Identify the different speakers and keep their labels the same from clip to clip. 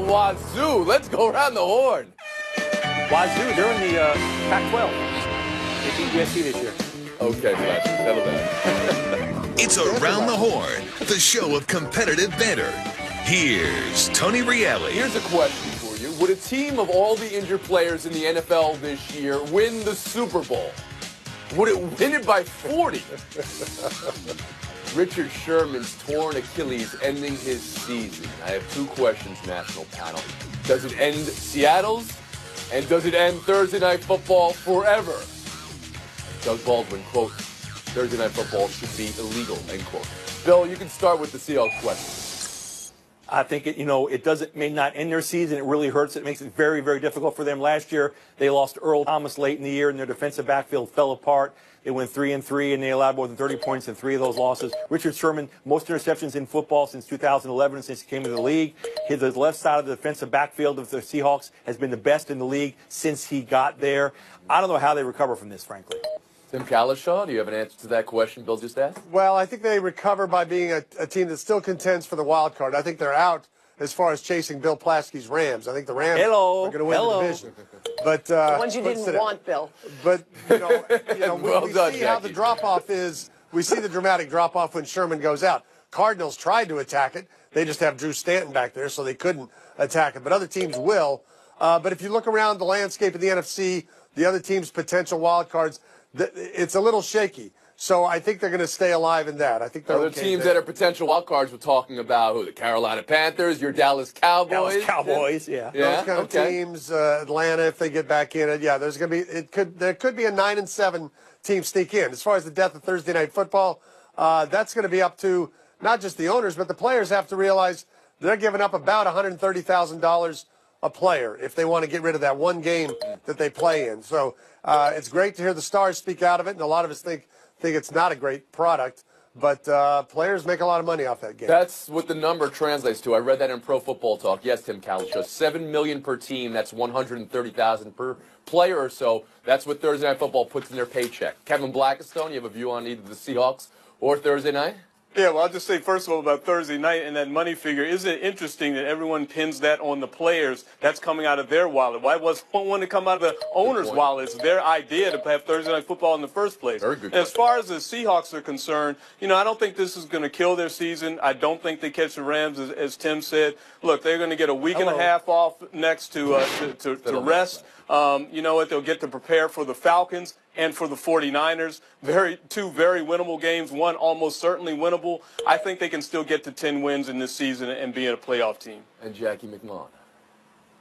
Speaker 1: Wazoo, let's go around the horn.
Speaker 2: Wazoo, they're in the Pac-12. They beat USC this year.
Speaker 1: Okay, Flash, settle down.
Speaker 3: It's Around the Horn, the show of competitive banter. Here's Tony Reale.
Speaker 1: Here's a question for you. Would a team of all the injured players in the NFL this year win the Super Bowl? Would it win it by 40? Richard Sherman's torn Achilles ending his season. I have two questions, national panel. Does it end Seattle's? And does it end Thursday Night Football forever? Doug Baldwin, quote, Thursday Night Football should be illegal, end quote. Bill, you can start with the Seahawks question.
Speaker 2: I think it may not end their season. It really hurts. It makes it very, very difficult for them. Last year, they lost Earl Thomas late in the year, and their defensive backfield fell apart. They went 3-3, and they allowed more than 30 points in 3 of those losses. Richard Sherman, most interceptions in football since 2011, since he came into the league. The left side of the defensive backfield of the Seahawks has been the best in the league since he got there. I don't know how they recover from this, frankly.
Speaker 1: Tim Calishaw, do you have an answer to that question Bill just asked?
Speaker 4: Well, I think they recover by being a team that still contends for the wild card. I think they're out as far as chasing Bill Plaschke's Rams. I think the Rams are going to win the division. But
Speaker 5: the ones you didn't want, Bill.
Speaker 4: But
Speaker 1: well
Speaker 4: we
Speaker 1: done,
Speaker 4: see how the drop-off is. We see the dramatic drop-off when Sherman goes out. Cardinals tried to attack it. They just have Drew Stanton back there, so they couldn't attack it. But other teams will. But if you look around the landscape of the NFC, the other teams' potential wild cards, it's a little shaky. So I think they're going to stay alive in that. I think they're
Speaker 1: okay teams that are potential wild cards. We're talking about who? The Carolina Panthers, your Dallas Cowboys.
Speaker 2: Dallas Cowboys, yeah.
Speaker 4: Those kind of teams. Atlanta, if they get back in it, yeah. There's going to be there could be a 9-7 team sneak in. As far as the death of Thursday Night Football, that's going to be up to not just the owners, but the players have to realize they're giving up about $130,000 a player if they want to get rid of that one game that they play in. So it's great to hear the Stars speak out of it, and a lot of us think it's not a great product, but players make a lot of money off that game.
Speaker 1: That's what the number translates to. I read that in Pro Football Talk. Yes, Tim Calishaw, $7 million per team. That's $130,000 per player or so. That's what Thursday Night Football puts in their paycheck. Kevin Blackistone, you have a view on either the Seahawks or Thursday night?
Speaker 6: Yeah, well, I'll just say, first of all, about Thursday night and that money figure. Isn't it interesting that everyone pins that on the players? That's coming out of their wallet. Why was one to come out of the owner's wallet? It's their idea to have Thursday Night Football in the first place.
Speaker 1: Very good.
Speaker 6: And as far as the Seahawks are concerned, I don't think this is going to kill their season. I don't think they catch the Rams, as Tim said. Look, they're going to get a week and a half off next to rest. You know what? They'll get to prepare for the Falcons and for the 49ers. Two very winnable games, one almost certainly winnable. I think they can still get to 10 wins in this season and be a playoff team.
Speaker 1: And Jackie McMahon.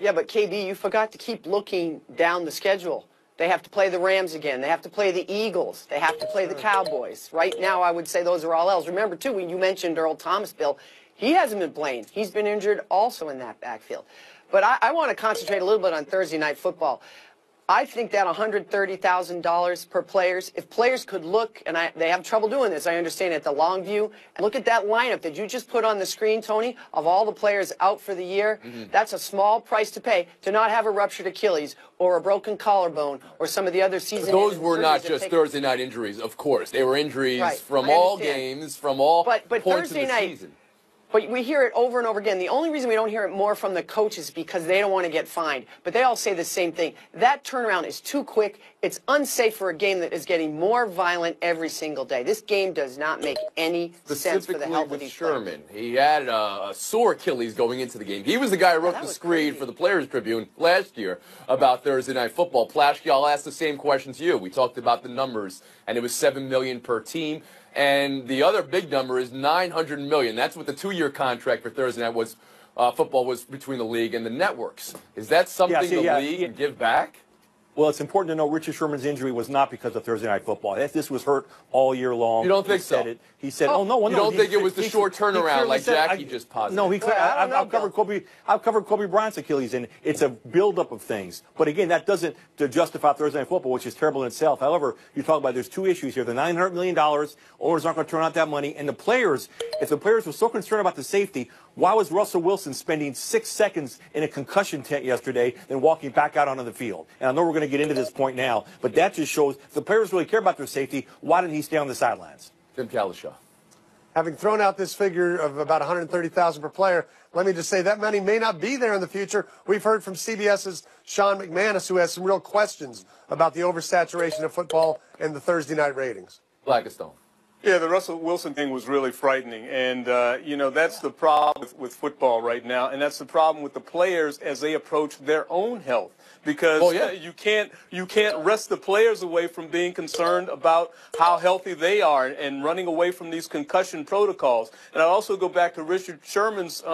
Speaker 5: Yeah, but KB, you forgot to keep looking down the schedule. They have to play the Rams again. They have to play the Eagles. They have to play the Cowboys. Right now, I would say those are all L's. Remember, too, when you mentioned Earl Thomas, Bill, he hasn't been playing. He's been injured also in that backfield. But I want to concentrate a little bit on Thursday Night Football. I think that $130,000 per players, if players could look, and they have trouble doing this, I understand, at the long view, and look at that lineup that you just put on the screen, Tony, of all the players out for the year. That's a small price to pay to not have a ruptured Achilles or a broken collarbone or some of the other season.
Speaker 1: Those were not just Thursday night injuries, of course. They were injuries from all games, from all points
Speaker 5: Thursday
Speaker 1: of the
Speaker 5: night,
Speaker 1: season.
Speaker 5: But we hear it over and over again. The only reason we don't hear it more from the coaches is because they don't want to get fined. But they all say the same thing. That turnaround is too quick. It's unsafe for a game that is getting more violent every single day. This game does not make any sense for the health of these
Speaker 1: Sherman.
Speaker 5: players.
Speaker 1: He had a sore Achilles going into the game. He was the guy who wrote the screed for the Players Tribune last year about Thursday Night Football. Plaschke, I'll ask the same question to you. We talked about the numbers, and it was $7 million per team. And the other big number is $900 million. That's what the 2-year contract for Thursday Night Football was between the league and the networks. Is that something the league can give back?
Speaker 2: Well, it's important to know Richard Sherman's injury was not because of Thursday Night Football. This was hurt all year long.
Speaker 1: You don't think so?
Speaker 2: He said, "Oh no,
Speaker 1: you don't think it was the short turnaround like Jackie just posited?"
Speaker 2: No, I've covered Kobe Bryant's Achilles, and it's a buildup of things. But again, that doesn't justify Thursday Night Football, which is terrible in itself. However, you talk about there's two issues here: the $900 million, owners aren't going to turn out that money, and the players. If the players were so concerned about the safety, why was Russell Wilson spending 6 seconds in a concussion tent yesterday and walking back out onto the field? And I know we're going to get into this point now, but that just shows if the players really care about their safety, why didn't he stay on the sidelines?
Speaker 1: Tim Calishaw.
Speaker 4: having thrown out this figure of about 130,000 per player, let me just say that money may not be there in the future. We've heard from CBS's Sean McManus, who has some real questions about the oversaturation of football and the Thursday night ratings.
Speaker 1: Blackistone.
Speaker 6: Yeah, the Russell Wilson thing was really frightening, and that's the problem with football right now, and that's the problem with the players as they approach their own health, because you can't wrest the players away from being concerned about how healthy they are and running away from these concussion protocols. And I also go back to Richard Sherman's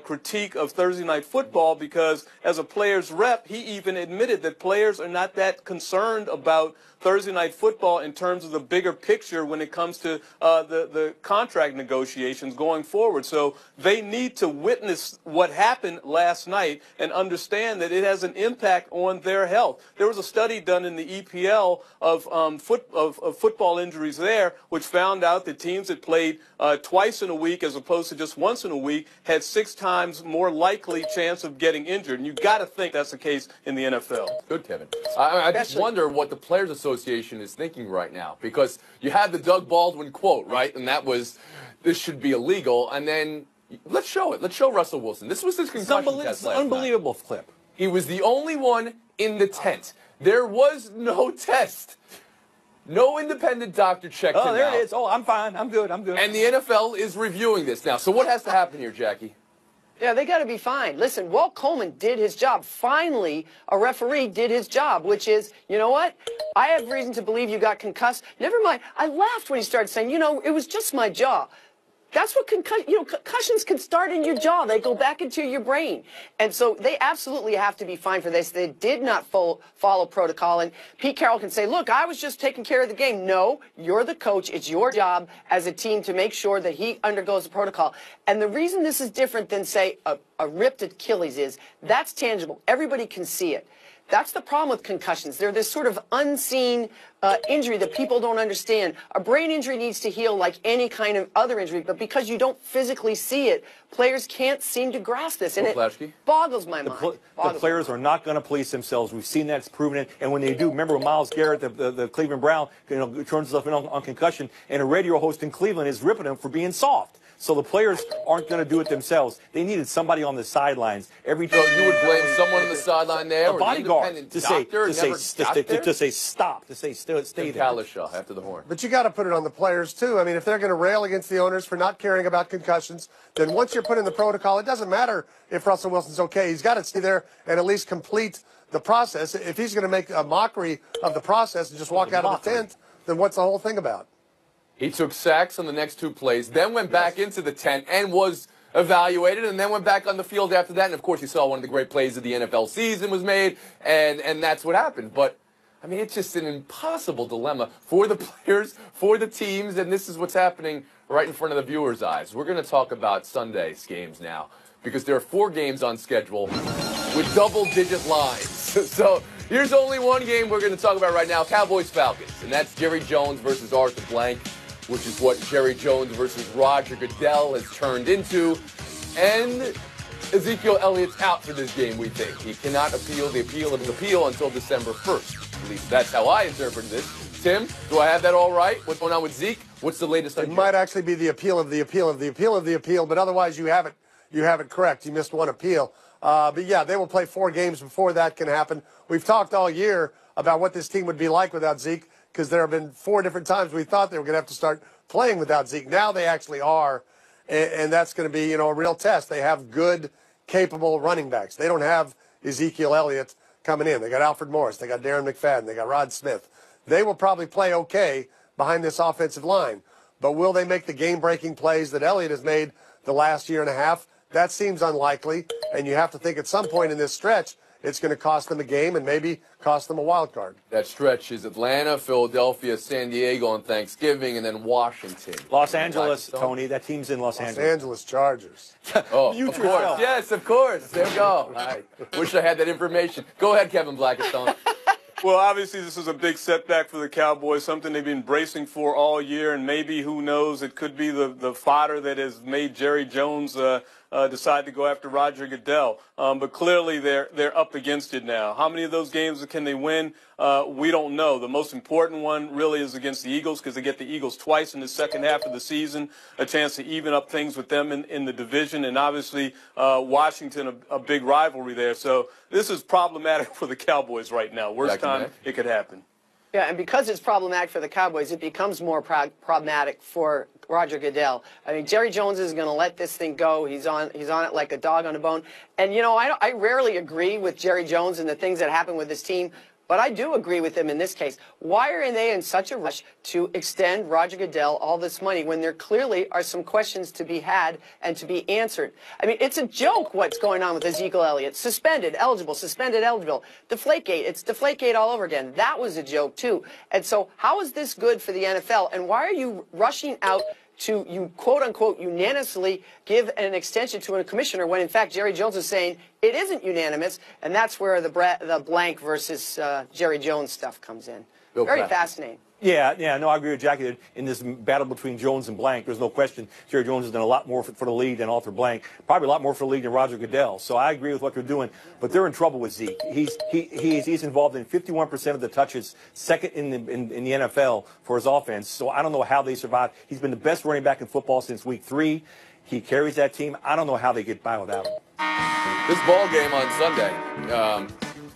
Speaker 6: critique of Thursday night football, because as a player's rep, he even admitted that players are not that concerned about Thursday night football in terms of the bigger picture when it comes to the contract negotiations going forward. So they need to witness what happened last night and understand that it has an impact on their health. There was a study done in the EPL of football injuries there, which found out that teams that played twice in a week as opposed to just once in a week had 6 times more likely chance of getting injured. And you've got to think that's the case in the NFL.
Speaker 1: Good, Kevin. I just wonder what the Players Association is thinking right now, because you had the Doug Baldwin quote, right? And that was, this should be illegal. And then let's show it. Let's show Russell Wilson. This was his concussion test last
Speaker 2: unbelievable
Speaker 1: night.
Speaker 2: clip.
Speaker 1: He was the only one in the tent. There was no test. No independent doctor checked him out.
Speaker 2: Oh, there it is. Oh, I'm fine. I'm good. I'm good.
Speaker 1: And the NFL is reviewing this now. So what has to happen here, Jackie?
Speaker 5: Yeah, they got to be fine. Listen, Walt Coleman did his job. Finally, a referee did his job, which is, you know what? I have reason to believe you got concussed. Never mind. I laughed when he started saying, it was just my jaw. That's what concussions can start in your jaw. They go back into your brain. And so they absolutely have to be fined for this. They did not follow protocol. And Pete Carroll can say, look, I was just taking care of the game. No, you're the coach. It's your job as a team to make sure that he undergoes the protocol. And the reason this is different than, say, a ripped Achilles is that's tangible. Everybody can see it. That's the problem with concussions. They're this sort of unseen injury that people don't understand. A brain injury needs to heal like any kind of other injury, but because you don't physically see it, players can't seem to grasp this, and it boggles my mind.
Speaker 2: The players are not going to police themselves. We've seen that. It's proven it. And when they do, remember when Myles Garrett, the Cleveland Brown, turns himself in on concussion, and a radio host in Cleveland is ripping him for being soft. So the players aren't going to do it themselves. They needed somebody on the sidelines.
Speaker 1: So you would blame someone on the sideline there,
Speaker 2: a bodyguard, to say stop, to say stay there.
Speaker 1: Kalisha after the horn.
Speaker 4: But you got to put it on the players too. I mean, if they're going to rail against the owners for not caring about concussions, then once you're put in the protocol, it doesn't matter if Russell Wilson's okay. He's got to stay there and at least complete the process. If he's going to make a mockery of the process and just walk out of the tent, then what's the whole thing about?
Speaker 1: He took sacks on the next 2 plays, then went back into the tent and was evaluated, and then went back on the field after that. And, of course, you saw one of the great plays of the NFL season was made, and that's what happened. But, I mean, it's just an impossible dilemma for the players, for the teams, and this is what's happening right in front of the viewers' eyes. We're going to talk about Sunday's games now, because there are 4 games on schedule with double-digit lines. So here's only one game we're going to talk about right now, Cowboys-Falcons, and that's Jerry Jones versus Arthur Blank, which is what Jerry Jones versus Roger Goodell has turned into. And Ezekiel Elliott's out for this game, we think. He cannot appeal the appeal of his appeal until December 1st. At least that's how I interpret this. Tim, do I have that all right? What's going on with Zeke? What's the latest?
Speaker 4: It might actually be the appeal of the appeal of the appeal of the appeal, but otherwise you have it correct. You missed one appeal. But yeah, they will play 4 games before that can happen. We've talked all year about what this team would be like without Zeke, because there have been 4 different times we thought they were going to have to start playing without Zeke. Now they actually are, and that's going to be, a real test. They have good, capable running backs. They don't have Ezekiel Elliott coming in. They got Alfred Morris. They got Darren McFadden. They got Rod Smith. They will probably play okay behind this offensive line, but will they make the game-breaking plays that Elliott has made the last year and a half? That seems unlikely, and you have to think at some point in this stretch it's going to cost them a game and maybe cost them a wild card.
Speaker 1: That stretch is Atlanta, Philadelphia, San Diego on Thanksgiving, and then Washington.
Speaker 2: Los Angeles, Tony. That team's in Los Angeles.
Speaker 4: Los Angeles Chargers.
Speaker 1: Oh, of course. Yes, of course. There we go. I wish I had that information. Go ahead, Kevin Blackistone.
Speaker 6: Well, obviously, this is a big setback for the Cowboys, something they've been bracing for all year, and maybe, who knows, it could be the fodder that has made Jerry Jones decide to go after Roger Goodell. But clearly, they're up against it now. How many of those games can they win? We don't know. The most important one really is against the Eagles, because they get the Eagles twice in the second half of the season, a chance to even up things with them in the division, and obviously Washington, a big rivalry there. So this is problematic for the Cowboys right now. Worst time it could happen.
Speaker 5: Yeah, and because it's problematic for the Cowboys, it becomes more problematic for Roger Goodell. I mean, Jerry Jones is going to let this thing go. He's on it like a dog on a bone. And, you know, I rarely agree with Jerry Jones and the things that happen with his team, but I do agree with him in this case. Why are they in such a rush to extend Roger Goodell all this money when there clearly are some questions to be had and to be answered? I mean, it's a joke what's going on with Ezekiel Elliott. Suspended, eligible, suspended, eligible. Deflategate. It's Deflategate all over again. That was a joke, too. And so how is this good for the NFL? And why are you rushing out to, you quote-unquote, unanimously give an extension to a commissioner when, in fact, Jerry Jones is saying it isn't unanimous, and that's where the blank versus Jerry Jones stuff comes in. Very fascinating.
Speaker 2: Yeah, no, I agree with Jackie. In this battle between Jones and Blank, there's no question Jerry Jones has done a lot more for the league than Arthur Blank. Probably a lot more for the league than Roger Goodell. So I agree with what they're doing, but they're in trouble with Zeke. He's involved in 51% of the touches, second in the NFL for his offense. So I don't know how they survive. He's been the best running back in football since week 3. He carries that team. I don't know how they get by without him.
Speaker 1: This ball game on Sunday.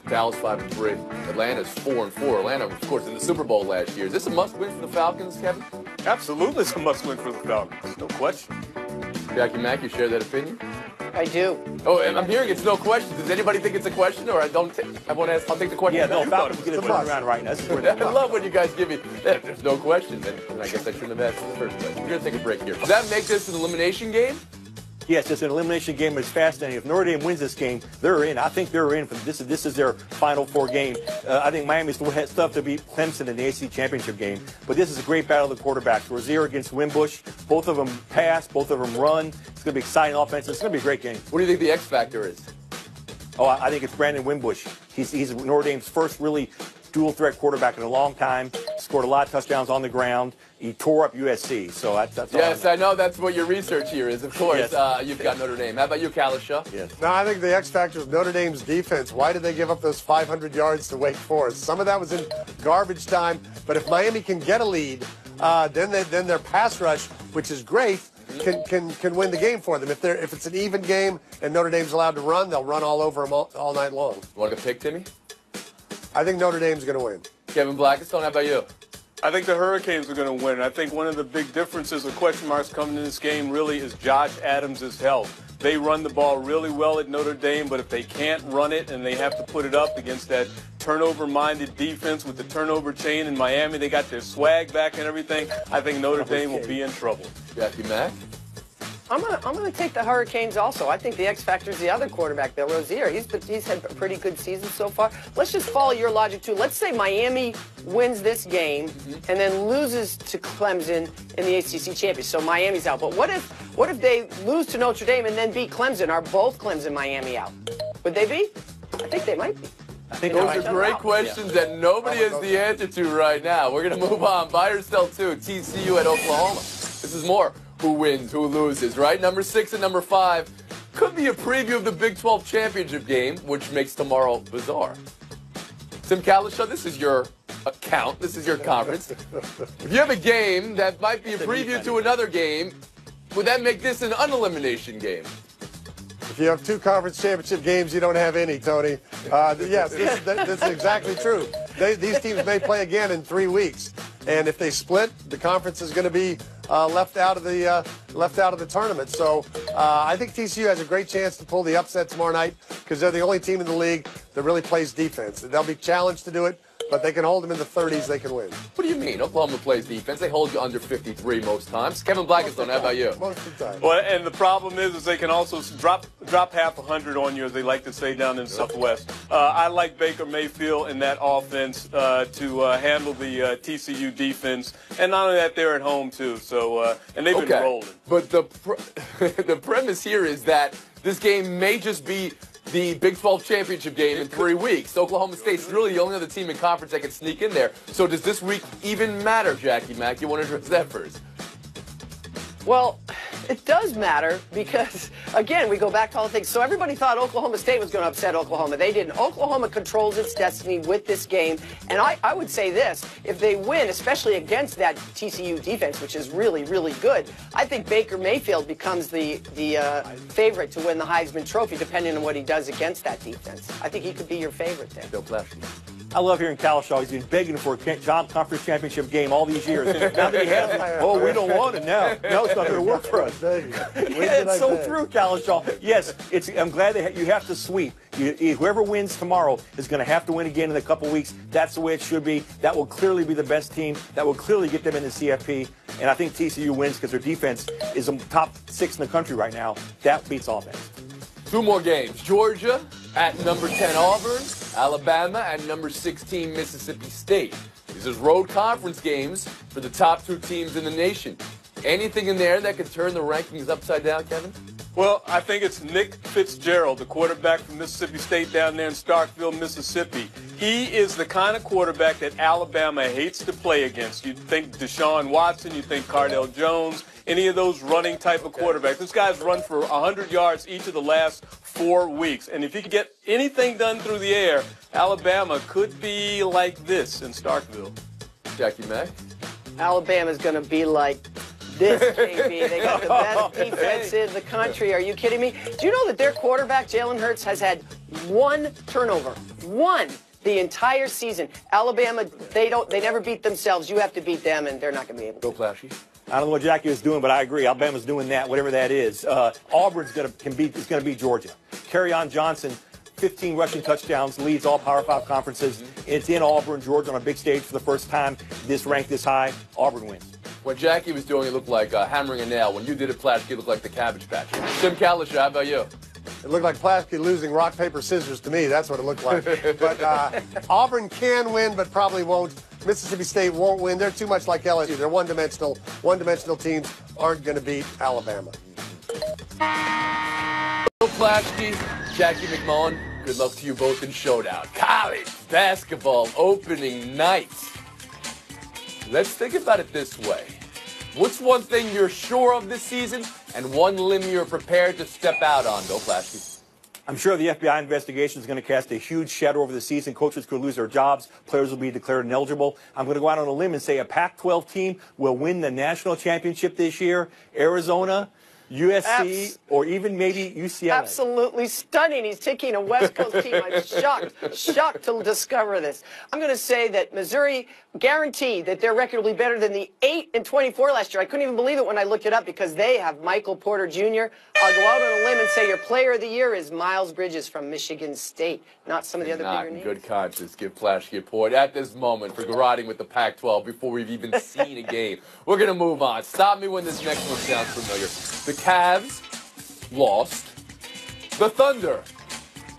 Speaker 1: Dallas 5-3. Atlanta's 4-4. Atlanta, of course, in the Super Bowl last year. Is this a must-win for the Falcons, Kevin?
Speaker 6: Absolutely, it's a must-win for the Falcons. No question.
Speaker 1: Jackie Mack, you share that opinion?
Speaker 5: I do.
Speaker 1: Oh, and I'm hearing it's no question. Does anybody think it's a question, or I won't? I won't ask. I'll take the question.
Speaker 2: Yeah, no, Falcons get it turned around right now.
Speaker 1: I love when you guys give me. There's no question. Then I guess I shouldn't have asked in the first place. We're gonna take a break here. Does that make this an elimination game?
Speaker 2: Yes, it's an elimination game. It's fascinating. If Notre Dame wins this game, they're in. I think they're in. This is their Final Four game. I think Miami still has stuff to beat Clemson in the ACC championship game. But this is a great battle of the quarterbacks. Rozier against Wimbush. Both of them pass. Both of them run. It's going to be exciting offense. It's going to be a great game.
Speaker 1: What do you think the X factor is?
Speaker 2: Oh, I think it's Brandon Wimbush. He's Notre Dame's first really dual-threat quarterback in a long time. Scored a lot of touchdowns on the ground. He tore up USC. So that's
Speaker 1: yes, I know that's what your research here is. Of course, yes. You've got Notre Dame. How about you, Kalisha?
Speaker 2: Yes.
Speaker 4: No, I think the X factor is Notre Dame's defense. Why did they give up those 500 yards to Wake Forest? Some of that was in garbage time. But if Miami can get a lead, then their pass rush, which is great, can win the game for them. If it's an even game and Notre Dame's allowed to run, they'll run all over them all night long.
Speaker 1: You want to pick, Timmy?
Speaker 4: I think Notre Dame's going to win.
Speaker 1: Kevin Blackistone, how about you?
Speaker 6: I think the Hurricanes are going to win. I think one of the big differences or question marks coming in this game really is Josh Adams' health. They run the ball really well at Notre Dame, but if they can't run it and they have to put it up against that turnover-minded defense with the turnover chain in Miami, they got their swag back and everything, I think Notre Dame will be in trouble.
Speaker 1: Jackie Mack?
Speaker 5: I'm gonna take the Hurricanes also. I think the X factor is the other quarterback, Bill Rozier. He's had a pretty good season so far. Let's just follow your logic too. Let's say Miami wins this game and then loses to Clemson in the ACC championship. So Miami's out. But what if they lose to Notre Dame and then beat Clemson? Are both Clemson Miami out? Would they be? I think they might be.
Speaker 1: Those are great questions that nobody has the answer to right now. We're going to move on. Buy or sell two. TCU at Oklahoma. This is more who wins, who loses, right? Number 6 and number 5 could be a preview of the Big 12 championship game, which makes tomorrow bizarre. Tim Kalisha, this is your account. This is your conference. If you have a game that might be a preview to another game, would that make this an unelimination game?
Speaker 4: If you have 2 conference championship games, you don't have any, Tony. Yes, this is exactly true. These teams may play again in 3 weeks, and if they split, the conference is going to be left out of the tournament. So I think TCU has a great chance to pull the upset tomorrow night because they're the only team in the league that really plays defense. They'll be challenged to do it, but they can hold them in the 30s. They can win.
Speaker 1: What do you mean? Oklahoma plays defense. They hold you under 53 most times. Kevin Blackistone, how about you?
Speaker 4: Most of the time.
Speaker 6: Well, and the problem is they can also drop half 100 on you, as they like to say down in the Southwest. I like Baker Mayfield in that offense to handle the TCU defense, and not only that, they're at home too. So and they've been rolling.
Speaker 1: But the premise here is that this game may just be the Big 12 championship game in 3 weeks. Oklahoma State's really the only other team in conference that can sneak in there. So does this week even matter, Jackie Mack? You want to address that first?
Speaker 5: Well, it does matter because, again, we go back to all the things. So everybody thought Oklahoma State was going to upset Oklahoma. They didn't. Oklahoma controls its destiny with this game. And I would say this, if they win, especially against that TCU defense, which is really, really good, I think Baker Mayfield becomes the favorite to win the Heisman Trophy, depending on what he does against that defense. I think he could be your favorite there.
Speaker 1: Bill Flashy.
Speaker 2: I love hearing Kalishaw. He's been begging for a conference championship game all these years. Now that he has it, we don't want it now. No, it's not going to work for us. Yeah, it's so true, Kalishaw. Yes, I'm glad that you have to sweep. Whoever wins tomorrow is going to have to win again in a couple weeks. That's the way it should be. That will clearly be the best team. That will clearly get them in the CFP. And I think TCU wins because their defense is top 6 in the country right now. That beats offense.
Speaker 1: 2 more games. Georgia at number 10 Auburn, Alabama at number 16 Mississippi State. These are road conference games for the top 2 teams in the nation. Anything in there that could turn the rankings upside down, Kevin?
Speaker 6: Well, I think it's Nick Fitzgerald, the quarterback from Mississippi State down there in Starkville, Mississippi. He is the kind of quarterback that Alabama hates to play against. You think Deshaun Watson, you think Cardell Jones, any of those running type of quarterbacks. This guy's run for 100 yards each of the last 4 weeks. And if he could get anything done through the air, Alabama could be like this in Starkville.
Speaker 1: Jackie Mack?
Speaker 5: Alabama's going to be like this, KB. They got the best defense in the country. Are you kidding me? Do you know that their quarterback, Jalen Hurts, has had 1 turnover? 1 the entire season. Alabama, they never beat themselves. You have to beat them, and they're not going to be able to.
Speaker 1: Go Flashy.
Speaker 2: I don't know what Jackie was doing, but I agree. Alabama's doing that, whatever that is. Auburn's going to beat Georgia. Kerryon Johnson, 15 rushing touchdowns, leads all Power 5 conferences. It's in Auburn, Georgia, on a big stage for the first time. This ranked this high. Auburn wins.
Speaker 1: When Jackie was doing it, looked like hammering a nail. When you did it, Plasky, it looked like the Cabbage Patch. Tim Kalishaw, how about you?
Speaker 4: It looked like Plasky losing rock, paper, scissors to me. That's what it looked like. But Auburn can win, but probably won't. Mississippi State won't win. They're too much like LSU. They're one-dimensional. One-dimensional teams aren't going to beat Alabama.
Speaker 1: Plasky, Jackie McMullen, good luck to you both in Showdown. College basketball opening night. Let's think about it this way. What's one thing you're sure of this season and one limb you're prepared to step out on? Go Flashy.
Speaker 2: I'm sure the FBI investigation is going to cast a huge shadow over the season. Coaches could lose their jobs. Players will be declared ineligible. I'm going to go out on a limb and say a Pac-12 team will win the national championship this year. Arizona, USC, or even maybe UCLA.
Speaker 5: Absolutely stunning. He's taking a West Coast team. I'm shocked to discover this. I'm going to say that Missouri guaranteed that their record will be better than the 8-24 last year. I couldn't even believe it when I looked it up because they have Michael Porter Jr. I'll go out on a limb and say your player of the year is Miles Bridges from Michigan State, not some of the other bigger names.
Speaker 1: Good conscience. Give Flashy a point at this moment for garroting with the Pac-12 before we've even seen a game. We're going to move on. Stop me when this next one sounds familiar. The Cavs lost. The Thunder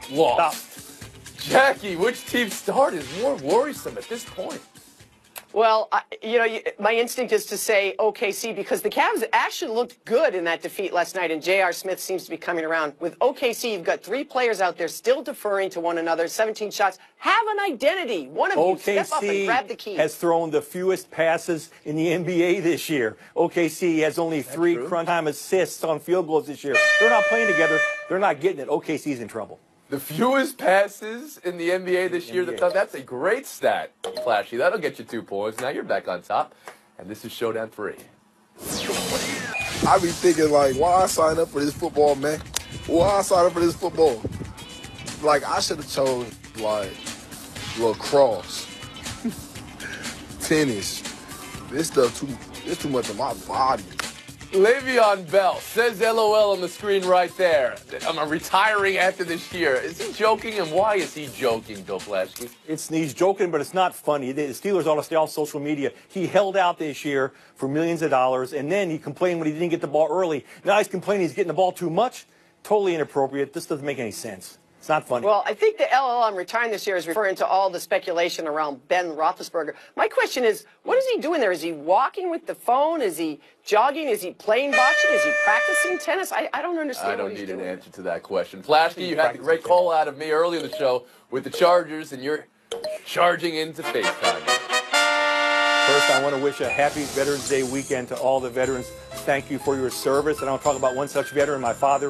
Speaker 1: lost. Jackie, which team start is more worrisome at this point?
Speaker 5: Well, my instinct is to say OKC because the Cavs actually looked good in that defeat last night, and J.R. Smith seems to be coming around. With OKC, you've got 3 players out there still deferring to one another, 17 shots. Have an identity. One of you step up and grab the key.
Speaker 2: Has thrown the fewest passes in the NBA this year. OKC has only 3 crunch time assists on field goals this year. They're not playing together. They're not getting it. OKC's in trouble.
Speaker 1: The fewest passes in the NBA this year. That's a great stat, Flashy. That'll get you 2 points. Now you're back on top. And this is Showdown 3.
Speaker 7: I be thinking, like, why I sign up for this football, man? Why I sign up for this football? Like, I should have chose, like, lacrosse, tennis. This stuff, it's too much of my body.
Speaker 1: Le'Veon Bell says LOL on the screen right there. I'm retiring after this year. Is he joking, and why is he joking, Bill Flasky?
Speaker 2: He's joking, but it's not funny. The Steelers ought to stay off social media. He held out this year for millions of dollars, and then he complained when he didn't get the ball early. Now he's complaining he's getting the ball too much. Totally inappropriate. This doesn't make any sense. It's not funny.
Speaker 5: Well, I think the LL I'm retiring this year is referring to all the speculation around Ben Roethlisberger. My question is, what is he doing there? Is he walking with the phone? Is he jogging? Is he playing boxing? Is he practicing tennis? I don't understand.
Speaker 1: I don't need an answer to that question. Flasky, you had the great call out of me early in the show with the Chargers, and you're charging into FaceTime.
Speaker 2: First, I want to wish a happy Veterans Day weekend to all the veterans. Thank you for your service. And I'll talk about one such veteran, my father.